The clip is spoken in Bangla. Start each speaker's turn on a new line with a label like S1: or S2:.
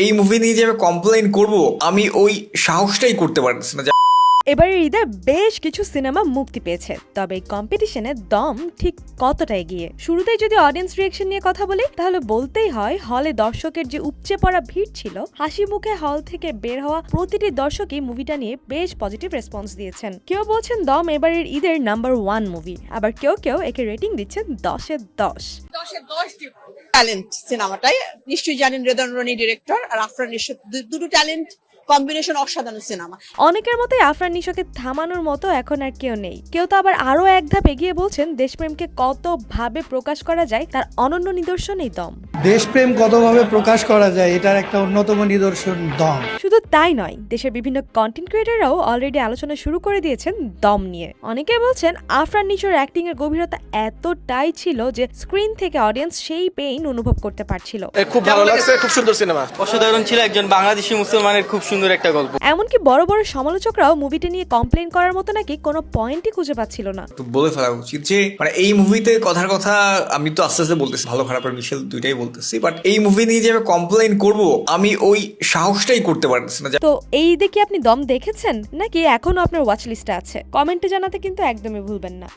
S1: এই মুভি নিয়ে যে আমি কমপ্লেইন করব আমি ওই সাহসটাই করতে পারতেছি না।
S2: এবারের ঈদে বেশ কিছু সিনেমা মুক্তি পেয়েছে, তবে এই কম্পিটিশনে দম ঠিক কতটা এগিয়ে। শুরুতেই যদি অডিয়েন্স রিয়েকশন নিয়ে কথা বলি, তাহলে বলতেই হয় হলে দর্শকের যে উপচে পড়া ভিড় ছিল, হাসি মুখে হল থেকে বের হওয়া প্রতিটি দর্শকই মুভিটা নিয়ে বেশ পজিটিভ রেসপন্স দিয়েছেন। কেউ বলছেন দম এবারের ঈদের নাম্বার 1 মুভি, আবার কেউ কেউ একে রেটিং দিচ্ছেন 10-এ 10।
S3: ট্যালেন্ট সিনেমাটাই নিশ্চয়ই জানেন, রেদন রনি ডিরেক্টর আর আফরান নিশো দুটো ট্যালেন্ট কম্বিনেশন অসাধারণ সিনেমা।
S2: অনেকের মতে আফরান নিশোকে থামানোর মতো এখন আর কেউ নেই। কেউ তো আবার আরো এক ধাপ এগিয়ে বলছেন দেশপ্রেমকে কত ভাবে প্রকাশ করা যায় তার অনন্য নিদর্শন এই দম।
S4: দেশপ্রেম কতভাবে প্রকাশ করা যায় এটার একটা অন্যতম নিদর্শন দম।
S2: শুধু তাই নয়, দেশের বিভিন্ন কন্টেন্ট ক্রিয়েটররাও অলরেডি আলোচনা শুরু করে দিয়েছেন দম নিয়ে। অনেকে বলছেন আফরান নিশোর অ্যাক্টিং এর গভীরতা এতটাই ছিল যে স্ক্রিন থেকে অডিয়েন্স সেই পেইন অনুভব করতে পারছিল।
S5: খুব ভালো লাগছে, খুব সুন্দর সিনেমা, অসাধারণ ছিল। একজন বাংলাদেশি মুসলমানের খুব সুন্দর একটা গল্প।
S2: এমনকি বড় বড় সমালোচকরাও মুভিটি নিয়ে কমপ্লেন করার মতো নাকি কোনো পয়েন্টই খুঁজে পাচ্ছিল না।
S1: তো বলে ফেলা উচিত যে মানে এই মুভিতে কথার কথা আমি তো আস্তে আস্তে বলতেছি, ভালো খারাপের মিশেল দুইটাই বলতেছি, বাট এই মুভি নিয়ে যে আমি কমপ্লেইন করব আমি ওই সাহসটাই করতে পারতেছি না।
S2: তো এই ঈদে কি আপনি দম দেখেছেন নাকি এখনো আপনার ওয়াচ লিস্টে আছে? কমেন্টে জানাতে কিন্তু একদমই ভুলবেন না।